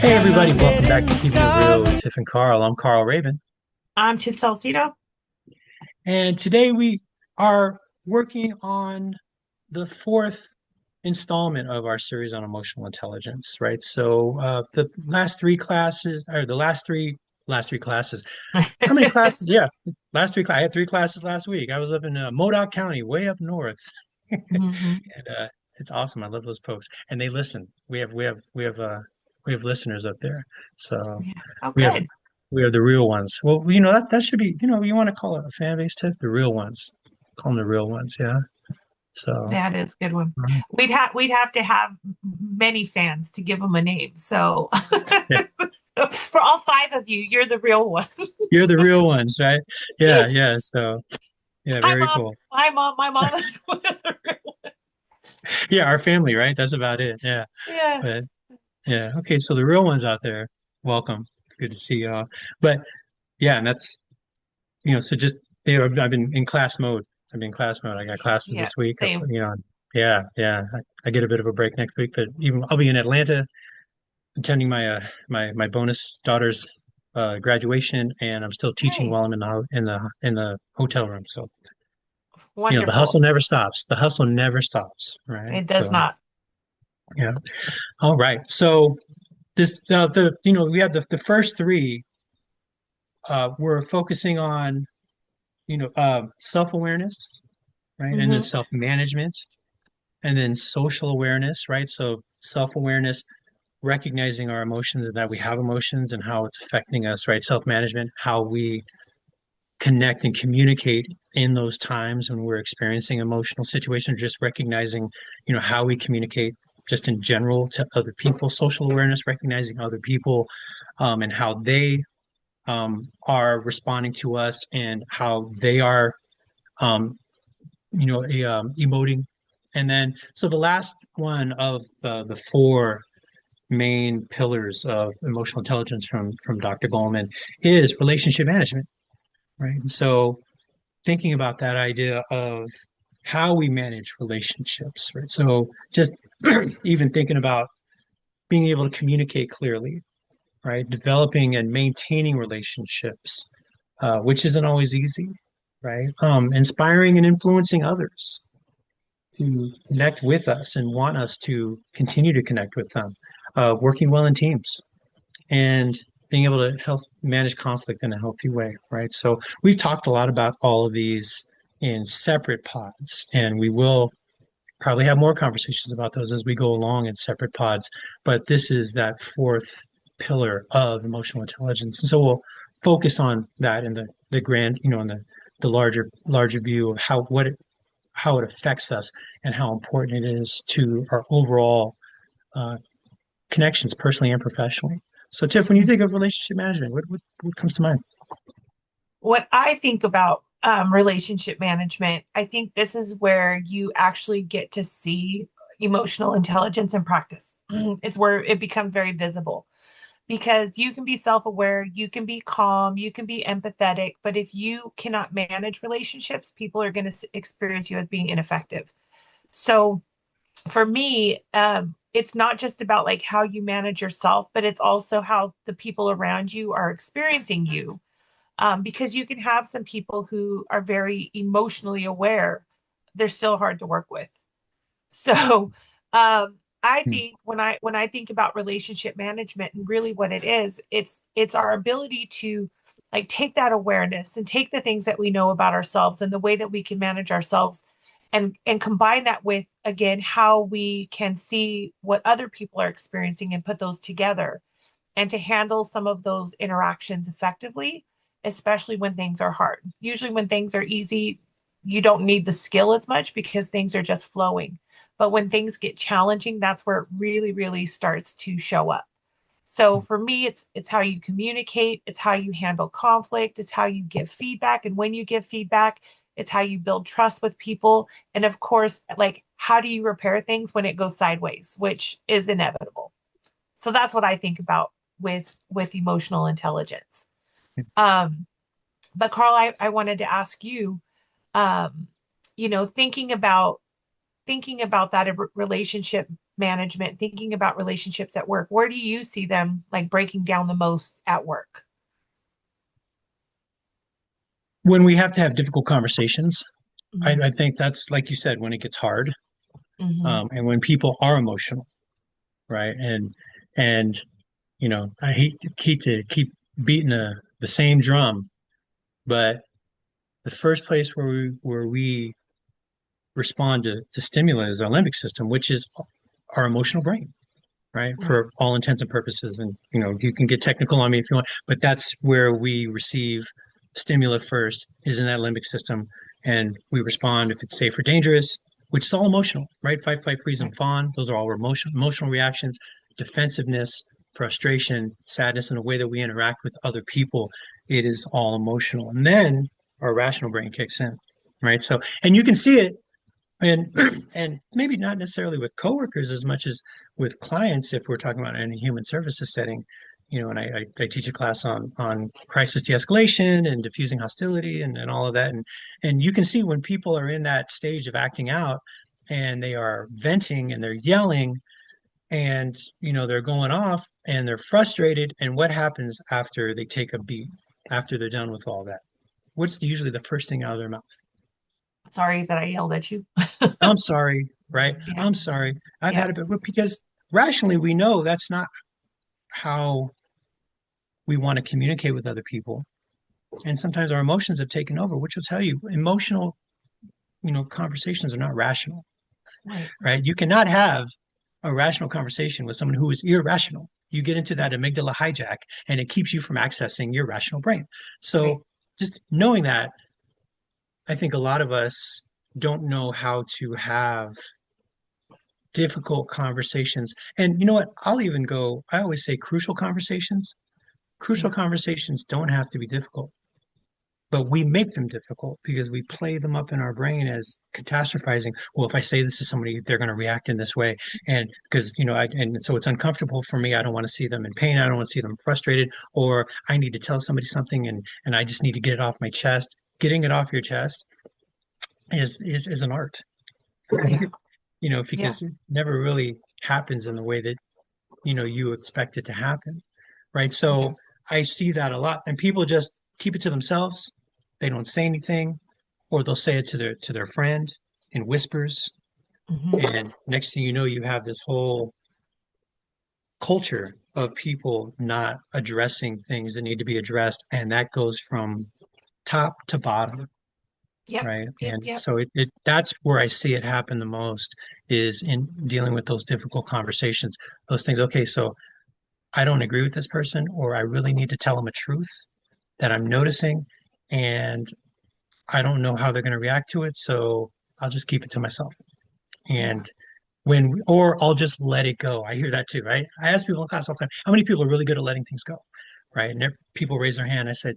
Hey everybody, welcome back to Keeping It Real with Tiff and Carl. I'm Carl Raven, I'm Tiff Salcido. and today we are working on the fourth installment of our series on emotional intelligence, right? So the last three classes, or the last three classes. How many classes? Yeah, last three. I had three classes last week. I was up in Modoc County, way up north, and Hmm. it's awesome. I love those folks, and they listen. We have listeners up there, so. Yeah. Oh, We have good. we are the real ones. Well, that should be, you want to call it a fan base, Tiff, the real ones. Call them the real ones, yeah. So, That is a good one. um, We'd have to have many fans to give them a name. So, yeah, so for all five of you, you're the real one. you're the real ones, right? Yeah, yeah. So, yeah, Hi, very mom. cool. Hi, mom. My mom is one of the real ones. Yeah, our family, right? That's about it. Yeah, Yeah. but yeah, okay. So the real ones out there, welcome. It's good to see y'all. But yeah, and that's so just I've been in class mode. I've been in class mode. I got classes Yeah. this week. Same. Yeah, yeah. I get a bit of a break next week, but even I'll be in Atlanta attending my bonus daughter's graduation, and I'm still teaching while Nice. I'm in the hotel room. So the Wonderful. hustle never stops. The hustle never stops, right? It does So not. yeah. All right. So this the we had the first three we're focusing on self-awareness, right, and then Hmm. self-management, and then social awareness, right? So self-awareness, recognizing our emotions and that we have emotions and how it's affecting us, right? Self-management, how we connect and communicate in those times when we're experiencing emotional situations, just recognizing, how we communicate just in general to other people, social awareness, recognizing other people and how they are responding to us and how they are, um, emoting. And then, so the last one of the four main pillars of emotional intelligence from Dr. Goleman is relationship management, right? And so thinking about that idea of how we manage relationships, right? So just even thinking about being able to communicate clearly, right? Developing and maintaining relationships, which isn't always easy, right? Inspiring and influencing others to connect with us and want us to continue to connect with them, working well in teams, and being able to help manage conflict in a healthy way, right? So we've talked a lot about all of these in separate pods, and we will probably have more conversations about those as we go along in separate pods. But this is that fourth pillar of emotional intelligence, and so we'll focus on that in the grand, in the larger view of how it affects us and how important it is to our overall uh, connections, personally and professionally. So, Tiff, when you think of relationship management, what comes to mind? When I think about relationship management, I think this is where you actually get to see emotional intelligence in practice. It's where it becomes very visible because you can be self aware, you can be calm, you can be empathetic, but if you cannot manage relationships, people are going to experience you as being ineffective. So for me, it's not just about like how you manage yourself, but it's also how the people around you are experiencing you, because you can have some people who are very emotionally aware, they're still hard to work with. So I Hmm. think when I think about relationship management and really what it is, it's our ability to like take that awareness and take the things that we know about ourselves and the way that we can manage ourselves and combine that with again how we can see what other people are experiencing and put those together and to handle some of those interactions effectively, especially when things are hard. Usually, when things are easy, you don't need the skill as much because things are just flowing. But when things get challenging, that's where it really, really starts to show up. So for me, it's how you communicate, it's how you handle conflict, it's how you give feedback, and when you give feedback, it's how you build trust with people, and of course, like how do you repair things when it goes sideways, which is inevitable. So that's what I think about with emotional intelligence. Um, but Carl, I wanted to ask you, um, thinking about that relationship management, thinking about relationships at work, where do you see them like breaking down the most at work? When we have to have difficult conversations, Mm-hmm. I think that's like you said, when it gets hard, Mm-hmm. and when people are emotional, right? And I hate to keep beating the same drum, but the first place where we respond to stimuli is our limbic system, which is our emotional brain, right? Right. For all intents and purposes. And you can get technical on me if you want, but that's where we receive stimuli first, is in that limbic system. And we respond if it's safe or dangerous, which is all emotional, right? Fight, flight, freeze, and Right. fawn. Those are all emotional reactions, defensiveness, frustration, sadness, and the way that we interact with other people. It is all emotional. And then our rational brain kicks in, right? So, and you can see it, and and maybe not necessarily with coworkers as much as with clients, if we're talking about in a human services setting. And I teach a class on crisis de-escalation and diffusing hostility, and all of that. And you can see when people are in that stage of acting out, and they are venting and they're yelling, and they're going off and they're frustrated. And what happens after they take a beat, after they're done with all that? What's usually the first thing out of their mouth? Sorry that I yelled at you. I'm sorry, right? Yeah. I'm sorry. I've Yeah. had it, but because rationally we know that's not how we want to communicate with other people. And sometimes our emotions have taken over, which will tell you emotional, conversations are not rational, Right. right? You cannot have a rational conversation with someone who is irrational. You get into that amygdala hijack, and it keeps you from accessing your rational brain. Right. So just knowing that, I think a lot of us don't know how to have difficult conversations. And you know what? I always say crucial conversations. Crucial Yeah. conversations don't have to be difficult, but we make them difficult because we play them up in our brain as catastrophizing. Well, if I say this to somebody, they're going to react in this way. And because, and so it's uncomfortable for me. I don't want to see them in pain. I don't want to see them frustrated, or I need to tell somebody something, and I just need to get it off my chest. Getting it off your chest is an art, Yeah. Yeah. because it never really happens in the way that you expect it to happen, right? So Yeah. I see that a lot, and people just keep it to themselves. They don't say anything, or they'll say it to their friend in whispers, Hmm. and next thing you know, you have this whole culture of people not addressing things that need to be addressed, and that goes from top to bottom, Yep. right? Yep. And Yep. so it that's where I see it happen the most, is in dealing with those difficult conversations, those things. Okay, so I don't agree with this person, or I really need to tell them a truth that I'm noticing, and I don't know how they're going to react to it, so I'll just keep it to myself. Yeah. And or I'll just let it go. I hear that too, right? I ask people in class all the time, how many people are really good at letting things go, right? And people raise their hand. I said,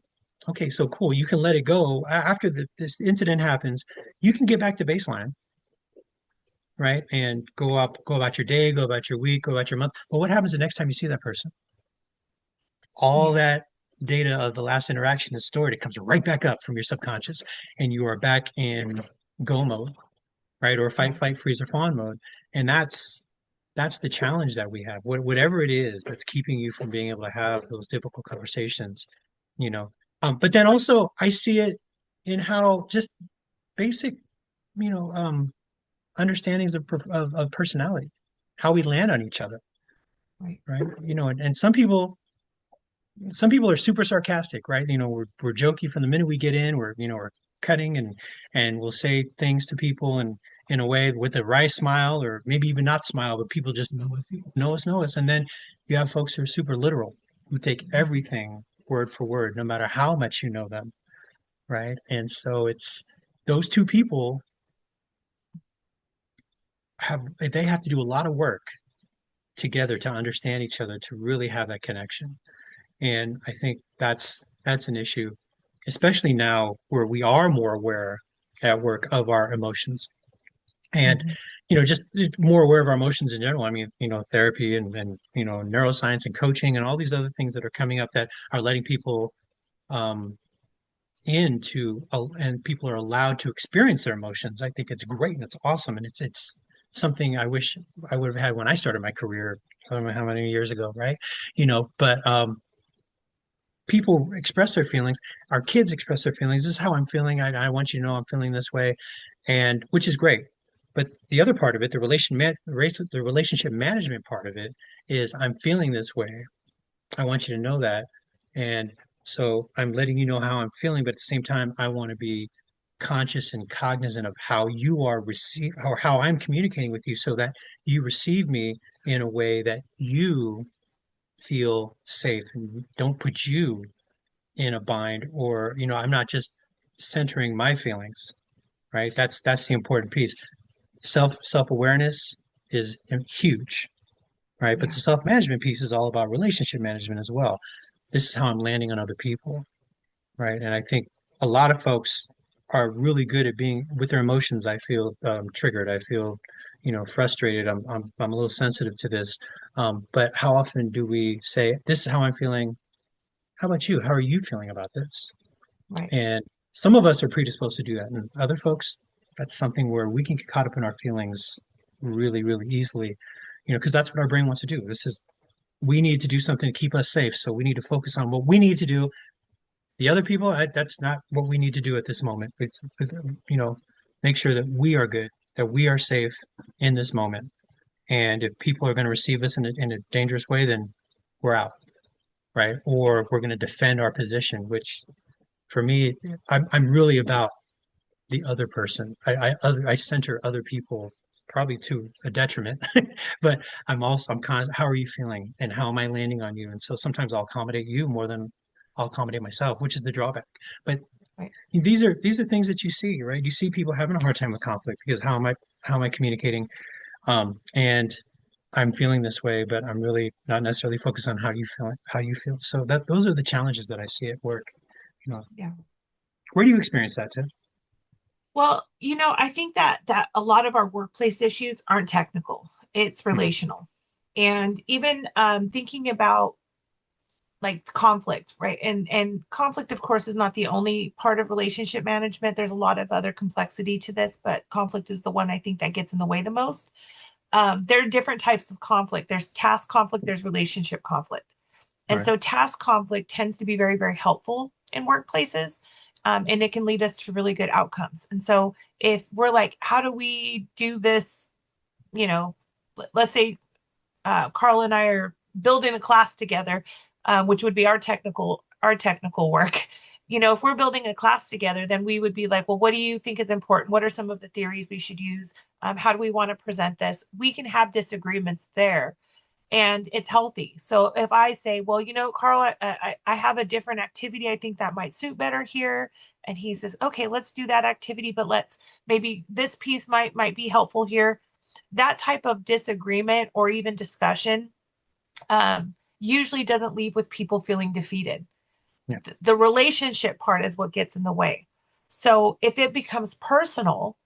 okay, so cool. You can let it go after this incident happens. You can get back to baseline, right? And go about your day, go about your week, go about your month. But what happens the next time you see that person? All Yeah. that data of the last interaction is stored. It comes right back up from your subconscious, and you are back in go mode, right? Or fight, Yeah. flight, freeze, or fawn mode. And that's the challenge that we have. Whatever it is that's keeping you from being able to have those difficult conversations, you know. But then also I see it in how just basic, you know, um, understandings of personality, how we land on each other, Right. right? And some people are super sarcastic, right? We're jokey from the minute we get in. We're cutting, and we'll say things to people, and in a way with a wry smile, or maybe even not smile, but people just know us. And then you have folks who are super literal, who take everything word for word, no matter how much you know them, right? And so it's those two people they have to do a lot of work together to understand each other, to really have that connection. And I think that's an issue, especially now where we are more aware at work of our emotions, and Hmm. just more aware of our emotions in general. I mean, therapy, and neuroscience and coaching and all these other things that are coming up that are letting people um, and people are allowed to experience their emotions. I think it's great and it's awesome, and it's something I wish I would have had when I started my career. I don't know how many years ago, right? But people express their feelings. Our kids express their feelings. This is how I'm feeling. I want you to know I'm feeling this way, and which is great. But the other part of it, the relationship management part of it, is I'm feeling this way. I want you to know that, and so I'm letting you know how I'm feeling. But at the same time, I want to be conscious and cognizant of how you are receive or how I'm communicating with you, so that you receive me in a way that you feel safe and don't put you in a bind, or I'm not just centering my feelings, right? That's the important piece. Self-awareness is huge, right? But Yeah. the self-management piece is all about relationship management as well. This is how I'm landing on other people, right? And I think a lot of folks are really good at being with their emotions. I feel triggered. I feel frustrated. I'm a little sensitive to this. But how often do we say, this is how I'm feeling? How about you? How are you feeling about this? Right. And some of us are predisposed to do that. And other folks, that's something where we can get caught up in our feelings really, really easily, because that's what our brain wants to do. We need to do something to keep us safe. So we need to focus on what we need to do. The other people, that's not what we need to do at this moment. You know, make sure that we are good, that we are safe in this moment. And if people are going to receive us in a dangerous way, then we're out, right? Yeah. Or we're going to defend our position, which for me, I'm really about the other person. I center other people probably to a detriment, but how are you feeling and how am I landing on you? And so sometimes I'll accommodate you more than I'll accommodate myself, which is the drawback. But Right. these are things that you see, right? You see people having a hard time with conflict because how am I communicating? And I'm feeling this way, but I'm really not necessarily focused on how you feel. So that those are the challenges that I see at work. You know, Yeah. where do you experience that, Tiff? Well, I think that a lot of our workplace issues aren't technical. It's Hmm. relational. And even thinking about like conflict, right? And conflict, of course, is not the only part of relationship management. There's a lot of other complexity to this, but conflict is the one I think that gets in the way the most. There are different types of conflict. There's task conflict, there's relationship conflict. And Right. so task conflict tends to be very, very helpful in workplaces. And it can lead us to really good outcomes. And so if we're like, how do we do this? You know, let's say Carl and I are building a class together, which would be our technical work. If we're building a class together, then we would be like, well, what do you think is important? What are some of the theories we should use? How do we want to present this? We can have disagreements there, and it's healthy. So if I say, well, Carl, I have a different activity I think that might suit better here, and he says, okay, let's do that activity, but let's maybe this piece might be helpful here. That type of disagreement or even discussion usually doesn't leave with people feeling defeated. Yeah. The relationship part is what gets in the way. So if it becomes personal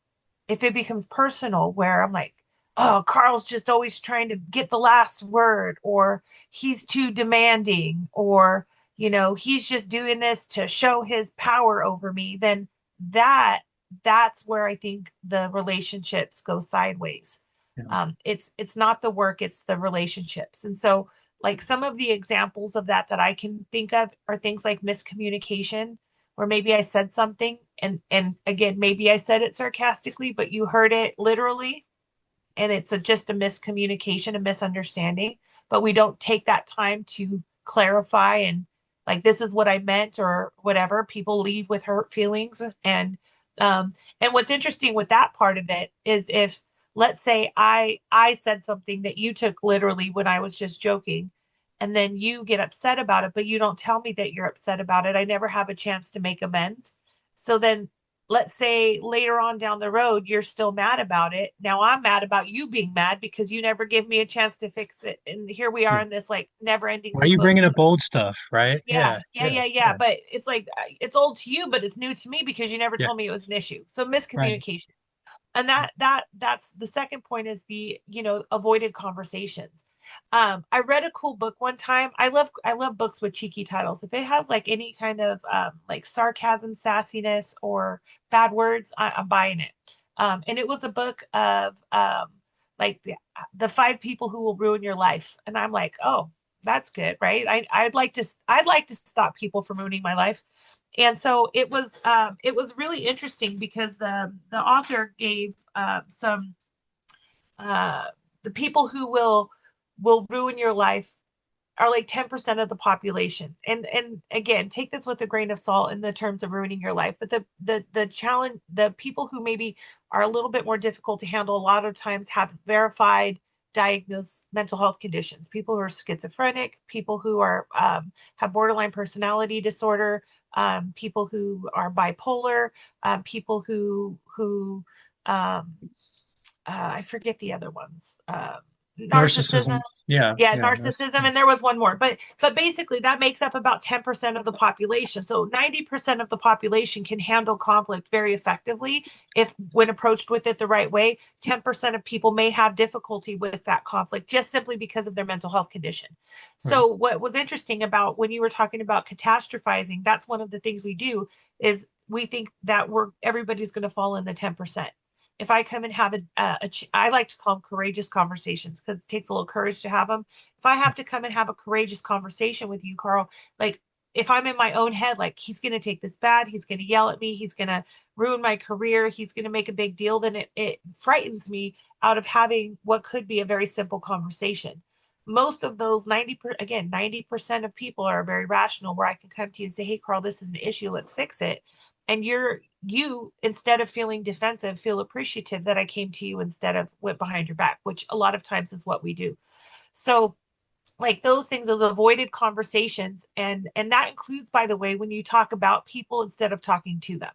where I'm like, oh, Carl's just always trying to get the last word, or he's too demanding, or, he's just doing this to show his power over me, then that that's where I think the relationships go sideways. Yeah. It's not the work, it's the relationships. And so like some of the examples of that I can think of are things like miscommunication, where maybe I said something and again, maybe I said it sarcastically, but you heard it literally, and it's just a miscommunication, a misunderstanding, but we don't take that time to clarify and like this is what I meant or whatever. People leave with hurt feelings. And what's interesting with that part of it is if let's say I said something that you took literally when I was just joking, and then you get upset about it, but you don't tell me that you're upset about it. I never have a chance to make amends. So then let's say later on down the road, you're still mad about it. Now I'm mad about you being mad because you never give me a chance to fix it. And here we are Yeah. in this like never ending Why are loop you of, bringing up old stuff, right? yeah, Yeah, yeah, yeah, yeah, yeah. yeah, But it's like, it's old to you, but it's new to me because you never yeah. told me it was an issue. So Right. miscommunication. And that's the second point is the, avoided conversations. I read a cool book one time. I love books with cheeky titles. If it has like any kind of like sarcasm, sassiness, or bad words, I'm buying it. And it was a book of like the 5 people who will ruin your life. And I'm like, oh, that's good, right? I'd like to stop people from ruining my life. And so it was really interesting because the author gave some uh, the people who will ruin your life are like 10% of the population. And again, take this with a grain of salt in the terms of ruining your life. But the challenge, the people who maybe are a little bit more difficult to handle a lot of times have verified diagnosed mental health conditions. People who are schizophrenic, people who are have borderline personality disorder, people who are bipolar, people um, I forget the other ones. Narcissism. Narcissism. Yeah, Yeah, yeah, narcissism, and there was one more. But basically that makes up about 10% of the population. So 90% of the population can handle conflict very effectively if when approached with it the right way. 10% of people may have difficulty with that conflict just simply because of their mental health condition. right, So what was interesting about when you were talking about catastrophizing, that's one of the things we do is we think that we're everybody's going to fall in the 10%. If I come and have I like to call them courageous conversations because it takes a little courage to have them. If I have to come and have a courageous conversation with you, Carl, like if I'm in my own head, like he's going to take this bad, he's going to yell at me, he's going to ruin my career, he's going to make a big deal, then it frightens me out of having what could be a very simple conversation. Most of those 90% of people are very rational where I can come to you and say, hey, Carl, this is an issue, let's fix it. And you instead of feeling defensive feel appreciative that I came to you instead of went behind your back, which a lot of times is what we do. So like those things, those avoided conversations, and that includes, by the way, when you talk about people instead of talking to them.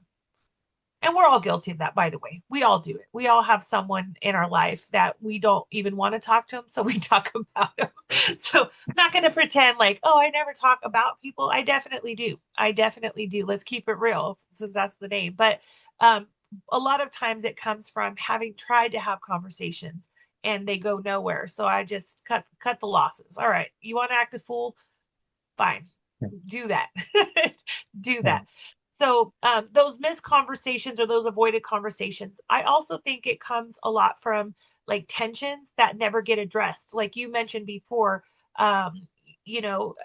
And we're all guilty of that, by the way. We all do it. We all have someone in our life that we don't even want to talk to them, so we talk about them. So I'm not going to pretend like, oh, I never talk about people. I definitely do. I definitely do. Let's keep it real, since that's the name. But um, a lot of times it comes from having tried to have conversations and they go nowhere. So I just cut the losses. All right, you want to act a fool? Fine, yeah, do that. Do right. that. So those missed conversations or those avoided conversations, I also think it comes a lot from like tensions that never get addressed. Like you mentioned before, um, you know,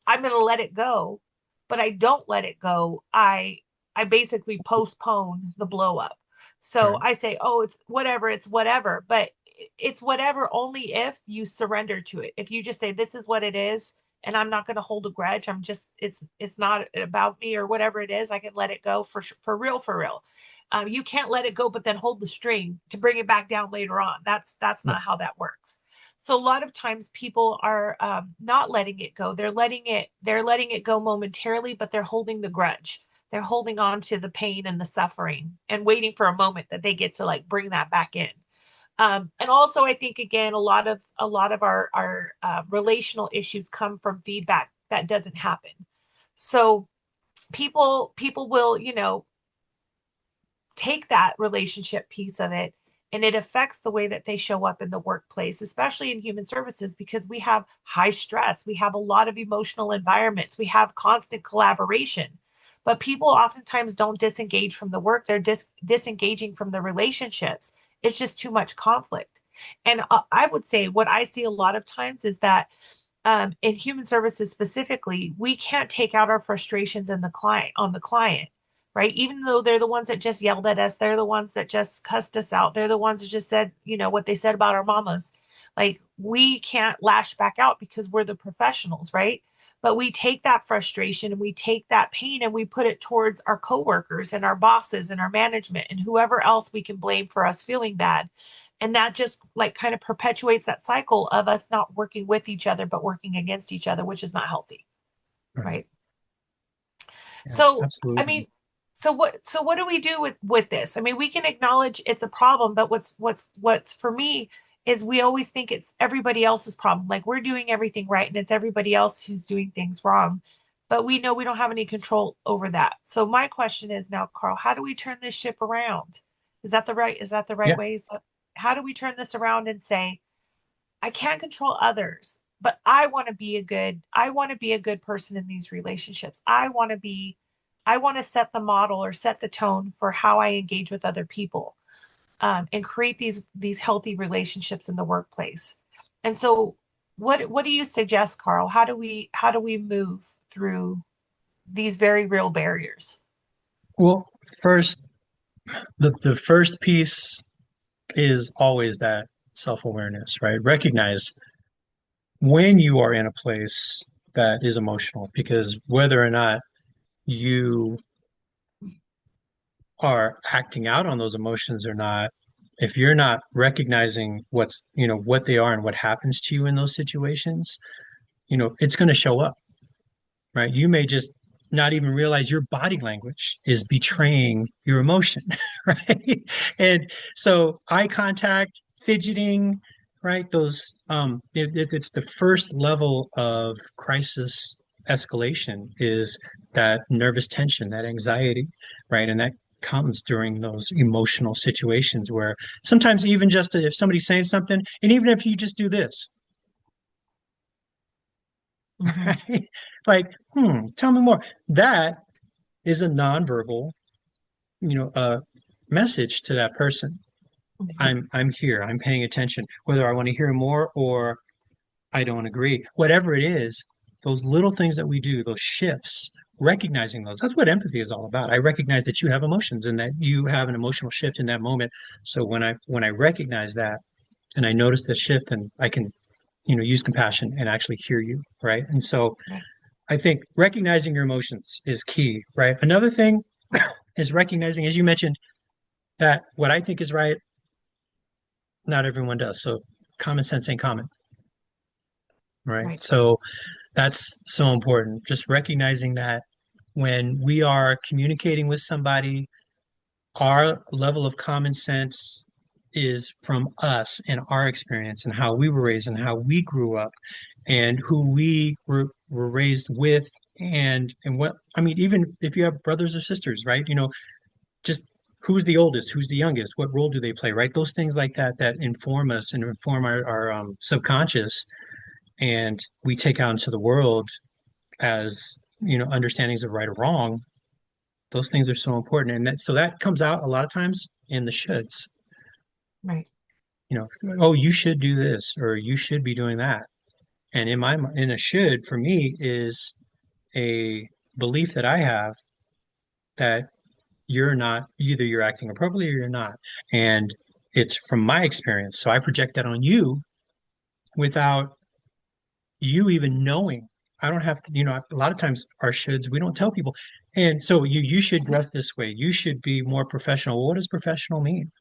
I'm going to let it go, but I don't let it go. I basically postpone the blow up. So Right. I say, "Oh, it's whatever." But it's whatever only if you surrender to it. If you just say this is what it is and I'm not going to hold a grudge. I'm just it's not about me or whatever it is. I can let it go for real for real. You can't let it go but then hold the string to bring it back down later on. That's Right. not how that works. So a lot of times people are not letting it go. They're letting it go momentarily, but they're holding the grudge. They're holding on to the pain and the suffering and waiting for a moment that they get to like bring that back in. And also, I think again, a lot of our relational issues come from feedback that doesn't happen. So people will take that relationship piece of it and it affects the way that they show up in the workplace, especially in human services, because we have high stress, we have a lot of emotional environments, we have constant collaboration. But people oftentimes don't disengage from the work, they're disengaging from the relationships. It's just too much conflict. And I would say what I see a lot of times is that in human services specifically, we can't take out our frustrations in the client on the client, right? Even though they're the ones that just yelled at us, they're the ones that just cussed us out, they're the ones that just said, what they said about our mamas. Like we can't lash back out because we're the professionals, right? But we take that frustration and we take that pain and we put it towards our coworkers and our bosses and our management and whoever else we can blame for us feeling bad. And that just like kind of perpetuates that cycle of us not working with each other but working against each other, which is not healthy, Right. right? Yeah, So I absolutely. mean, so what do we do with this? I mean, we can acknowledge it's a problem, but what's for me is we always think it's everybody else's problem, like we're doing everything right and it's everybody else who's doing things wrong, but we know we don't have any control over that. So my question is now, Carl, how do we turn this ship around? Is that the right Yeah. way? How do we turn this around and say, I can't control others, but I want to be a good person in these relationships. I want to set the model or set the tone for how I engage with other people. and create these healthy relationships in the workplace. And so, what do you suggest, Carl? How do we move through these very real barriers? Well, first, the first piece is always that self-awareness, right? Recognize when you are in a place that is emotional, because whether or not you are acting out on those emotions or not, if you're not recognizing what they are and what happens to you in those situations, it's going to show up, right? You may just not even realize your body language is betraying your emotion, right? And so eye contact, fidgeting, right? It's the first level of crisis escalation is that nervous tension, that anxiety, right? And that comes during those emotional situations where sometimes even just if somebody's saying something, and even if you just do this, Mm-hmm. right? Like, tell me more. That is a nonverbal, message to that person. Mm-hmm. I'm here. I'm paying attention. Whether I want to hear more or I don't agree, whatever it is, those little things that we do, those shifts, recognizing those. That's what empathy is all about. I recognize that you have emotions and that you have an emotional shift in that moment. So when I recognize that and I notice the shift, and I can, use compassion and actually hear you, right? And so Right. I think recognizing your emotions is key, right? Another thing is recognizing, as you mentioned, that what I think is right, not everyone does. So common sense ain't common, right? Right. So that's so important. Just recognizing that when we are communicating with somebody, our level of common sense is from us and our experience and how we were raised and how we grew up and who we were raised with and what I mean, even if you have brothers or sisters, right? Just who's the oldest, who's the youngest, what role do they play, right? Those things like that that inform us and inform our subconscious, and we take out into the world as understandings of right or wrong. Those things are so important, and that comes out a lot of times in the shoulds. Right. Oh, you should do this or you should be doing that. And in a should for me is a belief that I have that you're not, either you're acting appropriately or you're not. And it's from my experience. So I project that on you without you even knowing. I don't have to, a lot of times our shoulds, we don't tell people. And so you should dress this way. You should be more professional. Well, what does professional mean?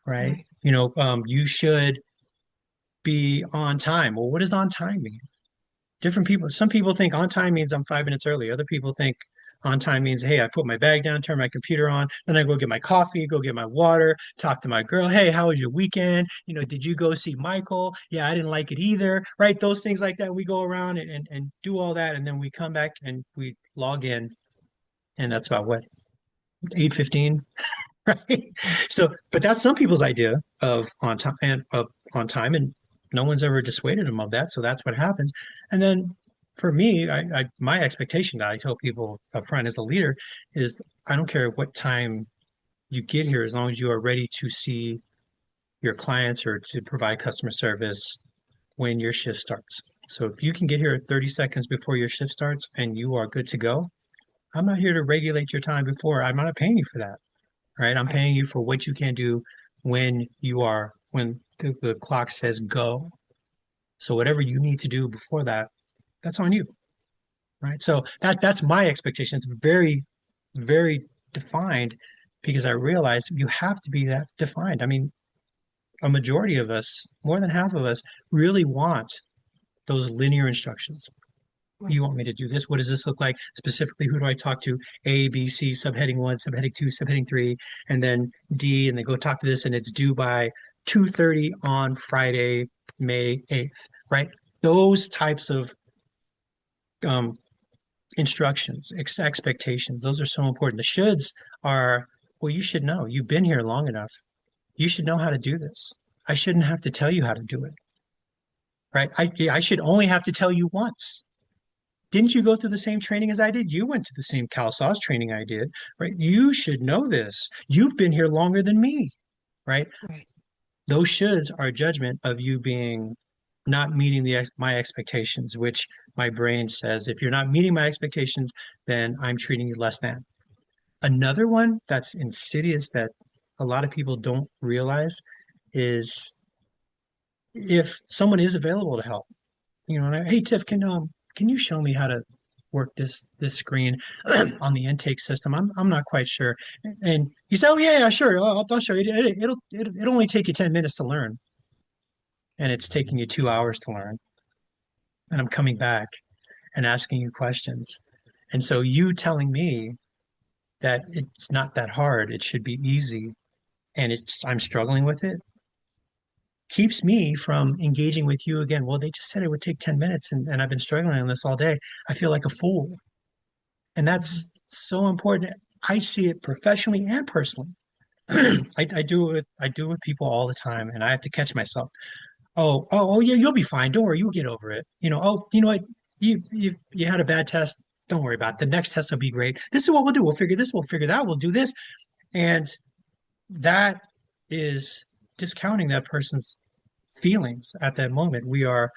Right? Right. You should be on time. Well, what does on time mean? Different people, some people think on time means I'm 5 minutes early. Other people think on time means, hey, I put my bag down, turn my computer on, then I go get my coffee, go get my water, talk to my girl. Hey, how was your weekend? Did you go see Michael? Yeah, I didn't like it either. Right? Those things like that. We go around and do all that. And then we come back and we log in. And that's about what, 8:15, right? So, but that's some people's idea of on time, and no one's ever dissuaded them of that. So that's what happens. And then for me, my expectation that I tell people up front as a leader is I don't care what time you get here, as long as you are ready to see your clients or to provide customer service when your shift starts. So if you can get here 30 seconds before your shift starts and you are good to go, I'm not here to regulate your time before. I'm not paying you for that, right? I'm Right. paying you for what you can do when the clock says go. So whatever you need to do before that, that's on you, right? So that's my expectation. It's very, very defined because I realized you have to be that defined. I mean, a majority of us, more than half of us, really want those linear instructions. Right. You want me to do this? What does this look like? Specifically, who do I talk to? A, B, C, subheading one, subheading two, subheading three, and then D, and they go talk to this, and it's due by 2:30 on Friday, May 8th, right? Those types of um, instructions, expectations, those are so important. The shoulds are, well, you should know. You've been here long enough. You should know how to do this. I shouldn't have to tell you how to do it, right? I should only have to tell you once. Didn't you go through the same training as I did? You went to the same CalSAUS training I did, right? You should know this. You've been here longer than me, right? Right. Those shoulds are a judgment of you being not meeting my expectations, which my brain says, if you're not meeting my expectations, then I'm treating you less than. Another one that's insidious that a lot of people don't realize is if someone is available to help, hey Tiff, can you show me how to work this screen on the intake system? I'm not quite sure. And you say, oh yeah, sure, I'll show you. It'll only take you 10 minutes to learn, and it's taking you 2 hours to learn. And I'm coming back and asking you questions. And so you telling me that it's not that hard, it should be easy, and it's I'm struggling with it, keeps me from engaging with you again. Well, they just said it would take 10 minutes and I've been struggling on this all day. I feel like a fool. And that's so important. I see it professionally and personally. I do it with people all the time, and I have to catch myself. Oh yeah, you'll be fine. Don't worry, you'll get over it. Oh, you know what? You had a bad test. Don't worry about it. The next test will be great. This is what we'll do. We'll figure this, we'll figure that, we'll do this. And that is discounting that person's feelings at that moment. We are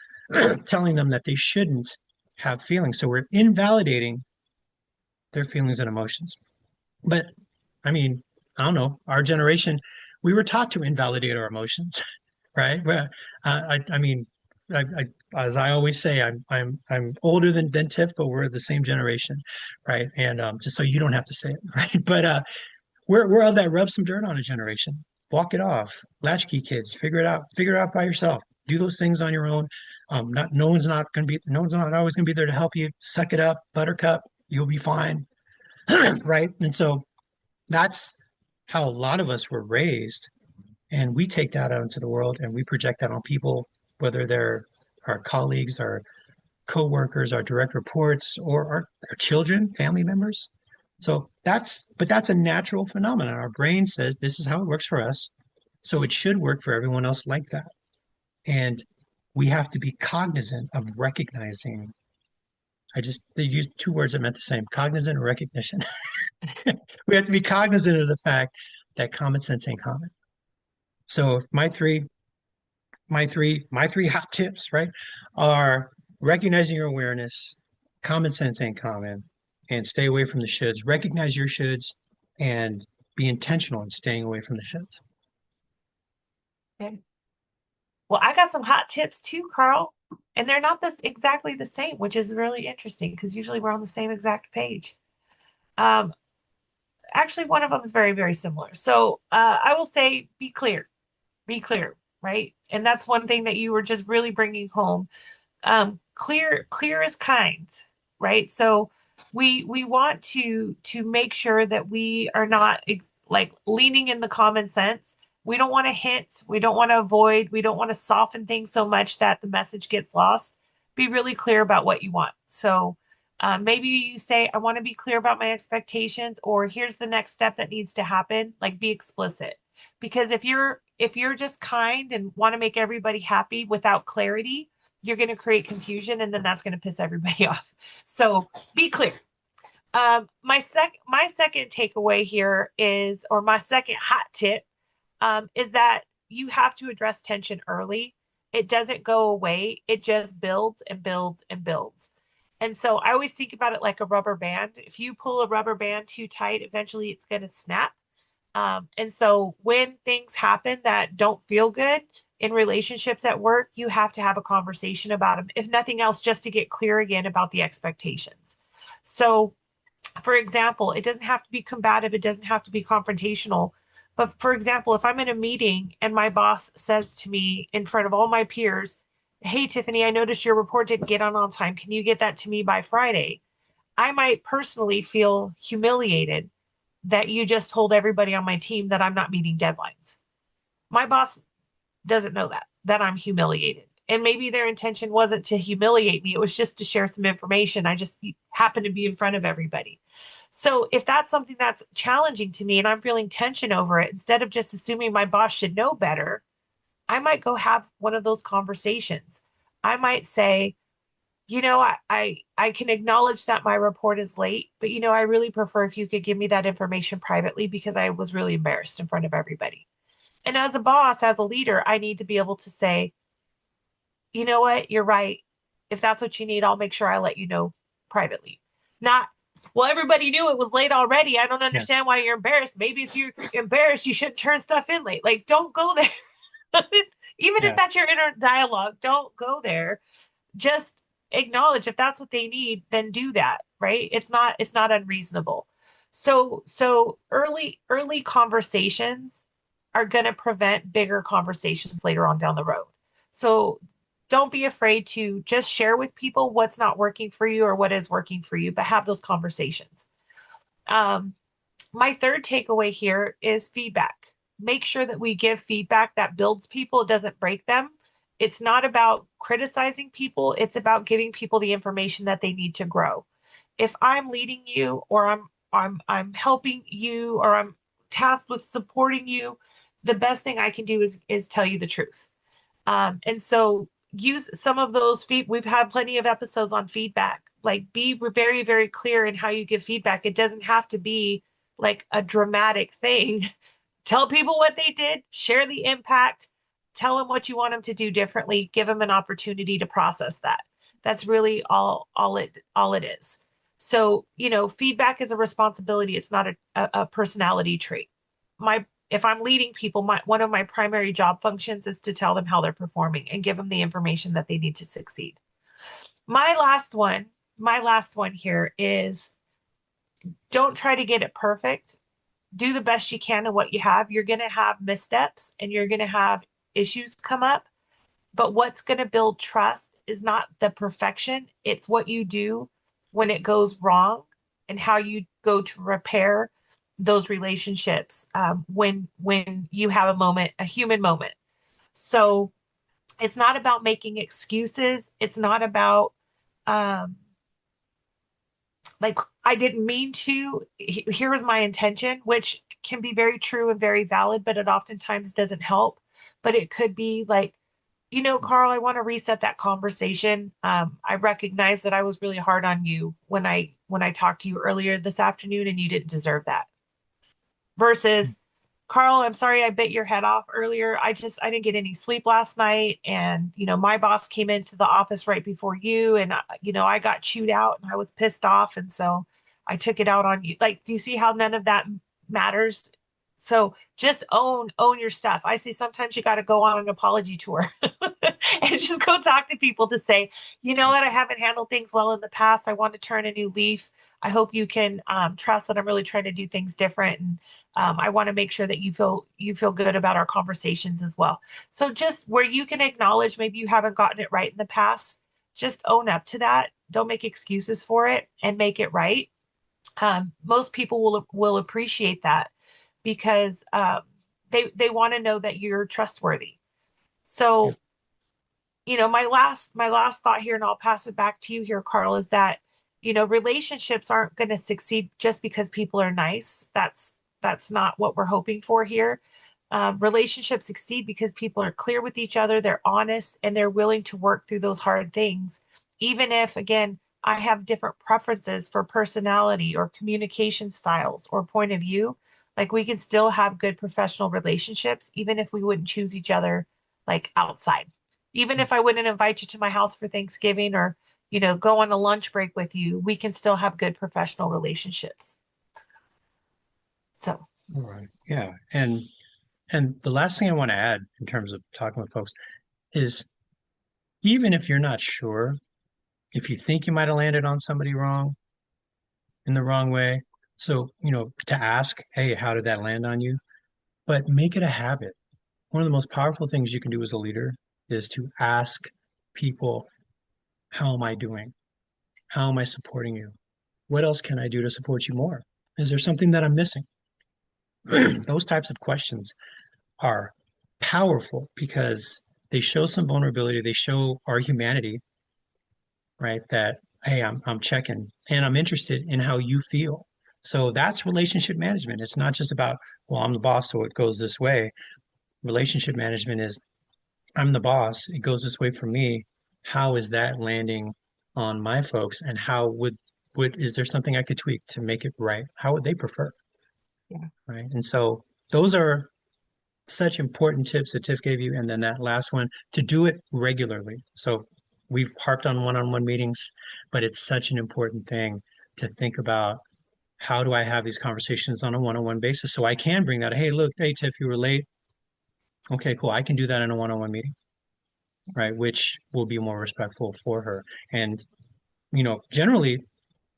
telling them that they shouldn't have feelings. So we're invalidating their feelings and emotions. But I mean, I don't know, our generation, we were taught to invalidate our emotions, right? But I mean, I, as I always say, I'm older than Tiff, but we're the same generation, right? And just so you don't have to say it, right? But we're of that rub some dirt on a generation. Walk it off. Latchkey kids, figure it out. Figure it out by yourself. Do those things on your own. Not no one's not always gonna be there to help you. Suck it up, buttercup. You'll be fine, right? And so that's how a lot of us were raised, and we take that out into the world and we project that on people, whether they're our colleagues, our coworkers, our direct reports, or our children, family members. So that's a natural phenomenon. Our brain says this is how it works for us. So it should work for everyone else like that. And we have to be cognizant of recognizing. They used two words that meant the same, cognizant and recognition. We have to be cognizant of the fact that common sense ain't common. So my three hot tips, right, are recognizing your awareness, common sense ain't common, and stay away from the shoulds. Recognize your shoulds and be intentional in staying away from the shoulds. Okay. Well, I got some hot tips too, Carl, and they're not this exactly the same, which is really interesting because usually we're on the same exact page. Um, Actually, one of them is very, very similar. So I will say, be clear, right? And that's one thing that you were just really bringing home. Clear is kind, right? So we want to make sure that we are not like leaning in the common sense. We don't want to hint, we don't want to avoid, we don't want to soften things so much that the message gets lost. Be really clear about what you want. So maybe you say, I want to be clear about my expectations, or here's the next step that needs to happen. Like be explicit. Because if you're just kind and want to make everybody happy without clarity, you're going to create confusion, and then that's going to piss everybody off. So be clear. My second takeaway here is, or my second hot tip, is that you have to address tension early. It doesn't go away. It just builds and builds and builds. And so I always think about it like a rubber band. If you pull a rubber band too tight, eventually it's going to snap. And so when things happen that don't feel good in relationships at work, you have to have a conversation about them, if nothing else, just to get clear again about the expectations. So, for example, it doesn't have to be combative, it doesn't have to be confrontational. But for example, if I'm in a meeting and my boss says to me in front of all my peers, hey, Tiffany, I noticed your report didn't get on time. Can you get that to me by Friday? I might personally feel humiliated that you just told everybody on my team that I'm not meeting deadlines. My boss doesn't know that I'm humiliated. And maybe their intention wasn't to humiliate me, it was just to share some information. I just happened to be in front of everybody. So if that's something that's challenging to me and I'm feeling tension over it, instead of just assuming my boss should know better, I might go have one of those conversations. I might say, I can acknowledge that my report is late, but I really prefer if you could give me that information privately because I was really embarrassed in front of everybody. And as a boss, as a leader, I need to be able to say, you know what, you're right. If that's what you need, I'll make sure I let you know privately. Not, well, everybody knew it was late already. I don't Yeah. understand why you're embarrassed. Maybe if you're embarrassed, you shouldn't turn stuff in late. Like, don't go there. Even if Yeah. that's your inner dialogue, don't go there. Just acknowledge if that's what they need, then do that, right? It's not unreasonable. So early conversations are going to prevent bigger conversations later on down the road. So don't be afraid to just share with people what's not working for you or what is working for you, but have those conversations. Um, my third takeaway here is feedback. Make sure that we give feedback that builds people, it doesn't break them. It's not about criticizing people, it's about giving people the information that they need to grow. If I'm leading you or I'm helping you or I'm tasked with supporting you, the best thing I can do is tell you the truth. And so use some of those feed. We've had plenty of episodes on feedback. Like be very, very clear in how you give feedback. It doesn't have to be like a dramatic thing. Tell people what they did, share the impact, tell them what you want them to do differently, give them an opportunity to process that. That's really all it is. So, feedback is a responsibility. It's not a personality trait. My If I'm leading people, one of my primary job functions is to tell them how they're performing and give them the information that they need to succeed. My last one, my last one here is don't try to get it perfect. Do the best you can in what you have. You're going to have missteps and you're going to have issues come up. But what's going to build trust is not the perfection, it's what you do when it goes wrong and how you go to repair those relationships when you have a moment, a human moment. So it's not about making excuses. It's not about um, like I didn't mean to. Here was my intention, which can be very true and very valid, but it oftentimes doesn't help. But it could be like, Carl, I want to reset that conversation. I recognize that I was really hard on you when I talked to you earlier this afternoon, and you didn't deserve that. Versus, Carl, I'm sorry I bit your head off earlier. I didn't get any sleep last night, and my boss came into the office right before you, and I got chewed out, and I was pissed off, and so I took it out on you. Like, do you see how none of that matters? So just own your stuff. I say sometimes you got to go on an apology tour and just go talk to people to say, you know what, I haven't handled things well in the past. I want to turn a new leaf. I hope you can trust that I'm really trying to do things different, and I want to make sure that you feel good about our conversations as well. So just where you can acknowledge maybe you haven't gotten it right in the past, just own up to that. Don't make excuses for it and make it right. Most people will appreciate that because they want to know that you're trustworthy. Yeah. So, my last thought here, and I'll pass it back to you here, Carl, is that relationships aren't going to succeed just because people are nice. That's not what we're hoping for here. Relationships succeed because people are clear with each other, they're honest, and they're willing to work through those hard things, even if, again, I have different preferences for personality or communication styles or point of view. Like we can still have good professional relationships, even if we wouldn't choose each other like outside. Even if I wouldn't invite you to my house for Thanksgiving or, go on a lunch break with you, we can still have good professional relationships. So, All right. Yeah. And the last thing I want to add in terms of talking with folks is even if you're not sure, if you think you might have landed on somebody wrong in the wrong way, so, to ask, hey, how did that land on you? But make it a habit. One of the most powerful things you can do as a leader is to ask people, how am I doing? How am I supporting you? What else can I do to support you more? Is there something that I'm missing? Those types of questions are powerful because they show some vulnerability. They show our humanity, right? That, hey, I'm checking and I'm interested in how you feel. So that's relationship management. It's not just about, well, I'm the boss, so it goes this way. Relationship management is, I'm the boss, it goes this way for me. How is that landing on my folks? And how would is there something I could tweak to make it right? How would they prefer? yeah. Right. And so those are such important tips that Tiff gave you. And then that last one, to do it regularly. So we've harped on one-on-one meetings, but it's such an important thing to think about how do I have these conversations on a one-on-one basis so I can bring that, hey, look, hey, Tiff, you were late. Okay, cool. I can do that in a one-on-one meeting, right? Which will be more respectful for her. And, generally,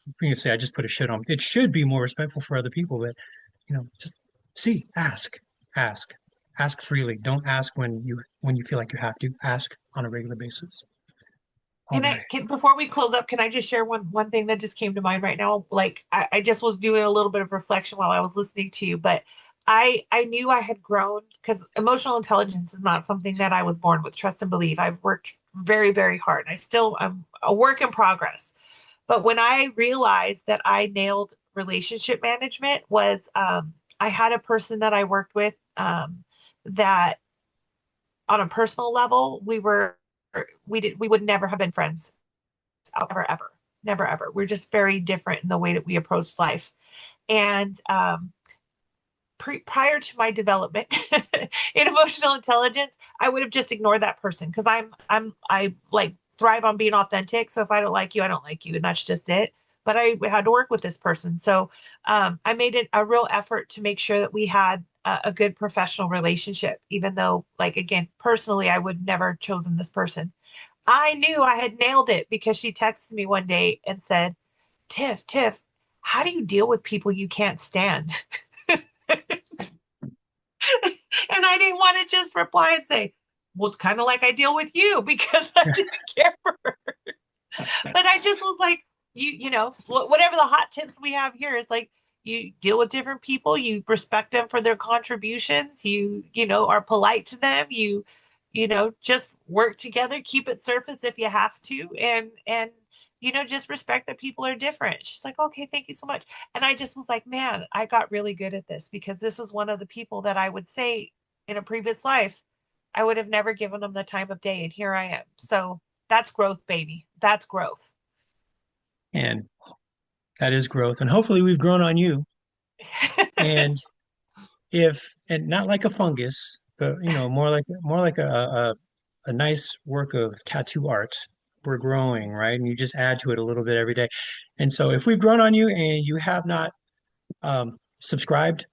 you can say, I just put a shit on. It should be more respectful for other people, but, just ask, ask, ask freely. Don't ask when you feel like you have to. Ask on a regular basis. All Can right. before we close up, can I just share one thing that just came to mind right now? Like I just was doing a little bit of reflection while I was listening to you, but I knew I had grown because emotional intelligence is not something that I was born with. Trust and believe. I've worked very, very hard. I'm a work in progress. But when I realized that I nailed relationship management was I had a person that I worked with that on a personal level, we would never have been friends ever, ever, never, ever. We're just very different in the way that we approach life. And prior to my development in emotional intelligence, I would have just ignored that person because I like thrive on being authentic. So if I don't like you, I don't like you, and that's just it. But I had to work with this person, so I made it a real effort to make sure that we had a good professional relationship. Even though, like again, personally, I would never chosen this person. I knew I had nailed it because she texted me one day and said, Tiff, how do you deal with people you can't stand? And I didn't want to just reply and say, well, kind of like I deal with you because I didn't care for her. But I just was like, whatever the hot tips we have here is like, you deal with different people, you respect them for their contributions, are polite to them, just work together, keep it surface if you have to, and just respect that people are different. She's like, okay, thank you so much. And I just was like, man, I got really good at this because this is one of the people that I would say in a previous life, I would have never given them the time of day. And here I am. So that's growth, baby. That's growth. And that is growth. And hopefully we've grown on you. And and not like a fungus, but more like a nice work of tattoo art. We're growing, right? And you just add to it a little bit every day. And so if we've grown on you and you have not subscribed,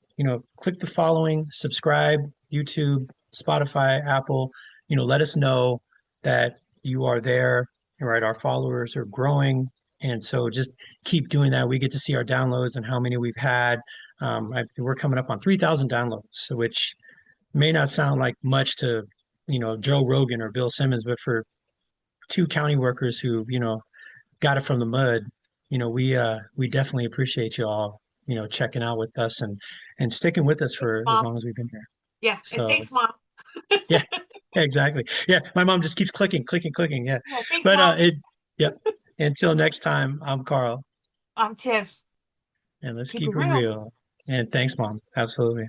click the following, subscribe, YouTube, Spotify, Apple, let us know that you are there, right? Our followers are growing. And so just keep doing that. We get to see our downloads and how many we've had. We're coming up on 3,000 downloads, which may not sound like much to, Joe Rogan or Bill Simmons, but for two county workers who, got it from the mud, we definitely appreciate you all, checking out with us and sticking with us Thanks, for as Mom. long as we've been here. Yeah. And So thanks, Mom. yeah, yeah, exactly. Yeah, my mom just keeps clicking, clicking, clicking. Yeah, Yeah. Thanks, but Mom. yep. Until next time, I'm Carl, I'm Tiff. and let's Keep it keep it real. real. And thanks, mom. Absolutely.